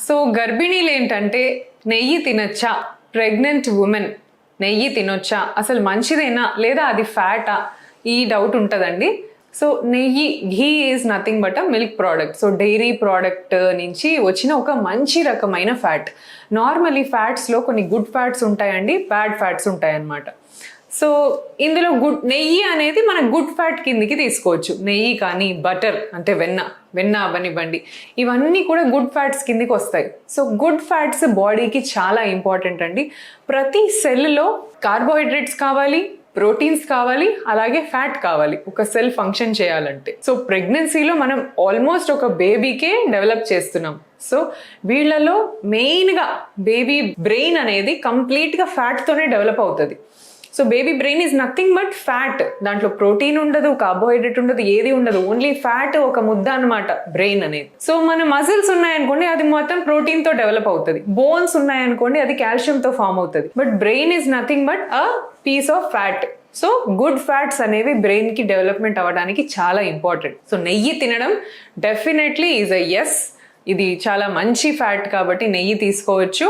So గర్భిణీలు ఏంటంటే నెయ్యి తినొచ్చా, ప్రెగ్నెంట్ ఉమెన్ నెయ్యి తినొచ్చా, అసలు మంచిదేనా లేదా అది ఫ్యాటా, ఈ డౌట్ ఉంటుందండి. సో నెయ్యి, ghee is nothing but a milk product. So dairy product నుంచి వచ్చిన ఒక మంచి రకమైన ఫ్యాట్. నార్మలీ ఫ్యాట్స్లో కొన్ని గుడ్ ఫ్యాట్స్ ఉంటాయండి, బ్యాడ్ ఫ్యాట్స్ ఉంటాయన్నమాట. సో ఇందులో నెయ్యి అనేది మన గుడ్ ఫ్యాట్ కిందికి తీసుకోవచ్చు. నెయ్యి కానీ బటర్ అంటే వెన్న అవనివ్వండి, ఇవన్నీ కూడా గుడ్ ఫ్యాట్స్ కిందికి వస్తాయి. సో గుడ్ ఫ్యాట్స్ బాడీకి చాలా ఇంపార్టెంట్ అండి. ప్రతి సెల్లో కార్బోహైడ్రేట్స్ కావాలి, ప్రోటీన్స్ కావాలి, అలాగే ఫ్యాట్ కావాలి ఒక సెల్ ఫంక్షన్ చేయాలంటే. సో ప్రెగ్నెన్సీలో మనం ఆల్మోస్ట్ ఒక బేబీకే డెవలప్ చేస్తున్నాం. సో వీళ్ళలో మెయిన్గా బేబీ బ్రెయిన్ అనేది కంప్లీట్గా ఫ్యాట్తోనే డెవలప్ అవుతుంది. So baby brain is nothing but fat. దాంట్లో ప్రోటీన్ ఉండదు, కార్బోహైడ్రేట్ ఉండదు, ఏది ఉండదు, ఓన్లీ ఫ్యాట్, ఒక ముద్ద అనమాట బ్రెయిన్ అనేది. సో మన మజిల్స్ ఉన్నాయనుకోండి అది మొత్తం ప్రోటీన్తో డెవలప్ అవుతుంది. బోన్స్ ఉన్నాయనుకోండి అది కాల్షియంతో ఫామ్ అవుతుంది. But brain is nothing but a piece of fat. So good fats అనేవి బ్రెయిన్కి డెవలప్మెంట్ అవ్వడానికి చాలా ఇంపార్టెంట్. సో నెయ్యి తినడం డెఫినెట్లీ ఈజ్ అ ఎస్. ఇది చాలా మంచి ఫ్యాట్ కాబట్టి నెయ్యి తీసుకోవచ్చు.